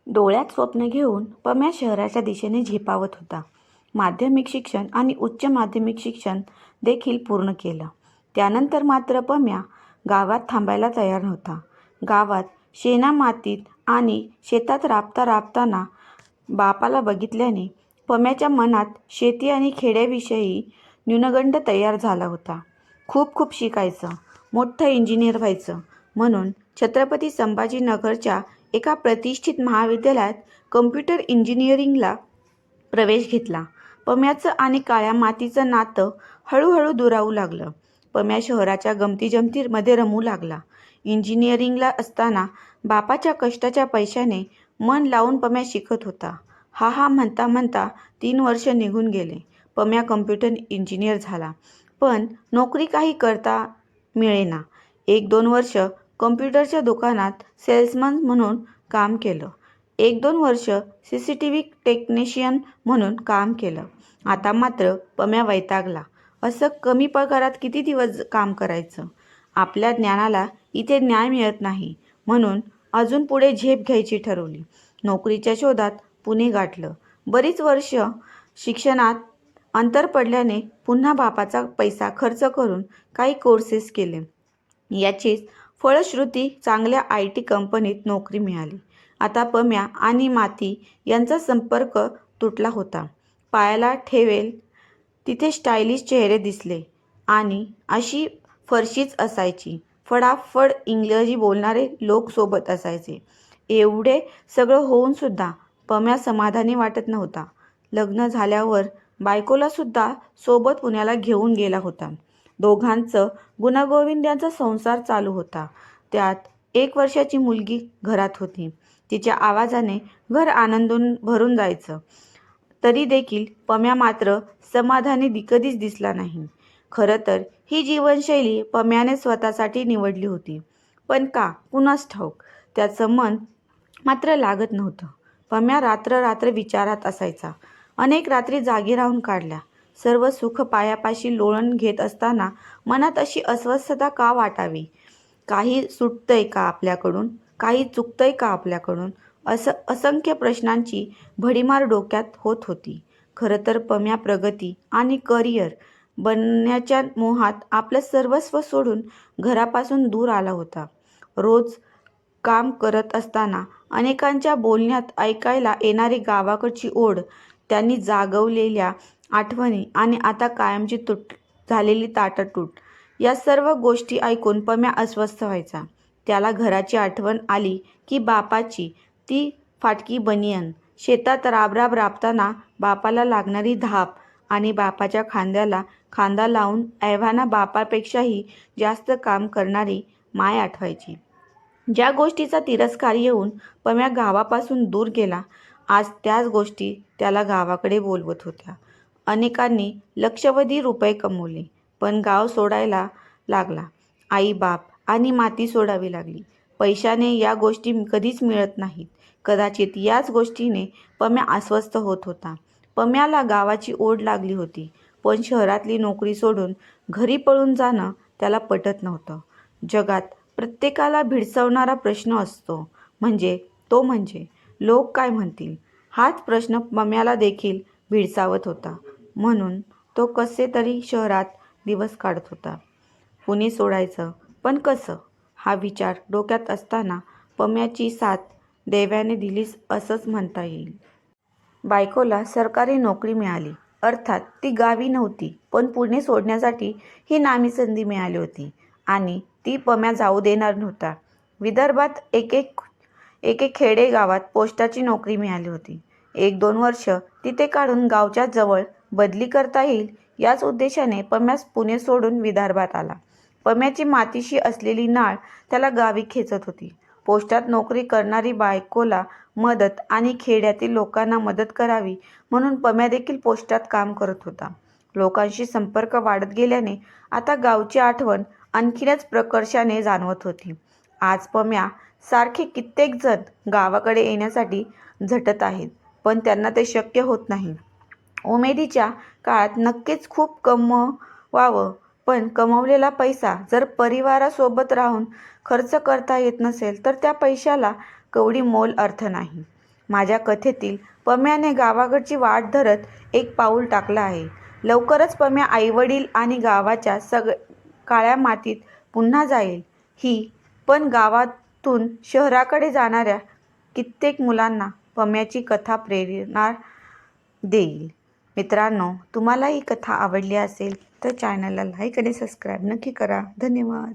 डोळ्यात स्वप्न घेऊन पम्या शहराच्या दिशेने झेपावत होता. माध्यमिक शिक्षण आणि उच्च माध्यमिक शिक्षण देखील पूर्ण केलं. त्यानंतर मात्र पम्या गावात थांबायला तयार नव्हता. गावात शेणामातीत आणि शेतात राबताना बापाला बघितल्याने पम्याच्या मनात शेती आणि खेड्याविषयी न्यूनगंड तयार झाला होता. खूप खूप शिकायचं, मोठं इंजिनियर व्हायचं म्हणून छत्रपती संभाजीनगरच्या एका प्रतिष्ठित महाविद्यालयात कम्प्युटर इंजिनिअरिंगला प्रवेश घेतला. पम्याचं आणि काळ्या मातीचं नातं हळूहळू दुरावू लागलं. पम्या शहराच्या गमतीजमतीमध्ये रमू लागला. इंजिनिअरिंगला असताना बापाच्या कष्टाच्या पैशाने मन लावून पम्या शिकत होता. हा म्हणता म्हणता 3 वर्ष निघून गेले. पम्या कम्प्युटर इंजिनियर झाला, पण नोकरी काही करता मिळेना. 1-2 वर्ष कम्प्युटरच्या दुकानात सेल्समन म्हणून काम केलं. 1-2 वर्ष CCTV टेक्निशियन म्हणून काम केलं. आता मात्र पम्या वैतागला. असं कमी पगारात किती दिवस काम करायचं? आपल्या ज्ञानाला इथे न्याय मिळत नाही म्हणून अजून पुढे झेप घ्यायची ठरवली. नोकरीच्या शोधात पुणे गाठलं. बरीच वर्ष शिक्षणात अंतर पडल्याने पुन्हा बापाचा पैसा खर्च करून काही कोर्सेस केले. याचीच फलश्रुती चांगल्या IT कंपनीत नोकरी मिळाली. आता पम्या आणि माती यांचा संपर्क तुटला होता. पायाला ठेवेल तिथे स्टायलिश चेहरे दिसले आणि अशी फरशीच असायची. फडाफड इंग्रजी बोलणारे लोक सोबत असायचे. एवढे सगळं होऊन सुद्धा पम्या समाधानी वाटत नव्हता. लग्न झाल्यावर बायकोला सुद्धा सोबत पुण्याला घेऊन गेला होता. दोघांचं गुण्यागोविंदाचा संसार चालू होता. त्यात 1 वर्षाची मुलगी घरात होती. तिच्या आवाजाने घर आनंदून भरून जायचं. तरी देखील पम्या मात्र समाधानी कधीच दिसला नाही. खरं तर ही जीवनशैली पम्याने स्वतःसाठी निवडली होती. पण का कुणास ठाऊक त्याचं मन मात्र लागत नव्हतं. पम्या रात्र विचारात असायचा. अनेक रात्री जागी राहून काढल्या. सर्व सुख पायापाशी लोळण घेत असताना मनात अशी अस्वस्थता का वाटावी? काही सुटतंय का आपल्याकडून? काही चुकतंय का आपल्याकडून? असं असंख्य प्रश्नांची भडीमार डोक्यात होत होती. खरं तर पम्या प्रगती आणि करिअर बनण्याच्या मोहात आपलं सर्वस्व सोडून घरापासून दूर आला होता. रोज काम करत असताना अनेकांच्या बोलण्यात ऐकायला येणारी गावाकडची ओढ, त्यांनी जागवलेल्या आठवणी आणि आता कायमची झालेली ताटातूट, या सर्व गोष्टी ऐकून पम्या अस्वस्थ व्हायचा. त्याला घराची आठवण आली की बापाची ती फाटकी बनियन, शेतात राबताना बापाला लागणारी धाप आणि बापाच्या खांद्याला खांदा लावून एव्हाना बापापेक्षाही जास्त काम करणारी माय आठवायची. ज्या गोष्टीचा तिरस्कार येऊन पम्या गावापासून दूर गेला, आज त्याच गोष्टी त्याला गावाकडे बोलवत होत्या. अनेकांनी लक्षावधी रुपये कमवले, पण गाव सोडायला लागला. आई-बाप आणि माती सोडावी लागली. पैशाने या गोष्टी कधीच मिळत नाहीत. कदाचित याच गोष्टीने पम्या अस्वस्थ होत होता. पम्याला गावाची ओढ लागली होती, पण शहरातली नोकरी सोडून घरी पळून जाणं त्याला पटत नव्हतं. जगात प्रत्येकाला भेडसावणारा प्रश्न असतो, तो म्हणजे लोक काय म्हणतील? हाच प्रश्न पम्याला देखील भेडसावत होता. म्हणून तो कसे तरी शहरात दिवस काढत होता. पुणे सोडायचं, पण कसं? हा विचार डोक्यात असताना पम्याची साथ दैवाने दिलीच असंच म्हणता येईल. बायकोला सरकारी नोकरी मिळाली. अर्थात ती गावी नव्हती, पण पुणे सोडण्यासाठी ही नामी संधी मिळाली होती आणि ती पम्या जाऊ देणार नव्हता. विदर्भात एके खेडे गावात पोस्टाची नोकरी मिळाली होती. 1-2 वर्ष तिथे काढून गावच्या जवळ बदली करता येईल याच उद्देशाने पम्या पुणे सोडून विदर्भात आला. पम्याची मातीशी असलेली नाळ त्याला गावी खेचत होती. पोस्टात नोकरी करणारी बायकोला मदत आणि खेड्यातील लोकांना मदत करावी म्हणून पम्या देखील पोस्टात काम करत होता. लोकांशी संपर्क वाढत गेल्याने आता गावची आठवण आणखीनच प्रकर्षाने जाणवत होती. आज पम्या सारखे कित्येक जण गावाकडे येण्यासाठी झटत आहेत, पण त्यांना ते शक्य होत नाही. उमेदीच्या काळात नक्कीच खूप कमवावं, पण कमवलेला पैसा जर परिवारासोबत राहून खर्च करता येत नसेल तर त्या पैशाला कवडी मोल अर्थ नाही. माझ्या कथेतील पम्याने गावाकडची वाट धरत एक पाऊल टाकलं आहे. लवकरच पम्या आईवडील आणि गावाच्या काळ्या मातीत पुन्हा जाईल. पण गावातून शहराकडे जाणाऱ्या कित्येक मुलांना पम्याची कथा प्रेरणा देईल. मित्रांनो, तुम्हाला ही कथा आवडली असेल तर चॅनलला लाईक आणि सबस्क्राईब नक्की करा. धन्यवाद.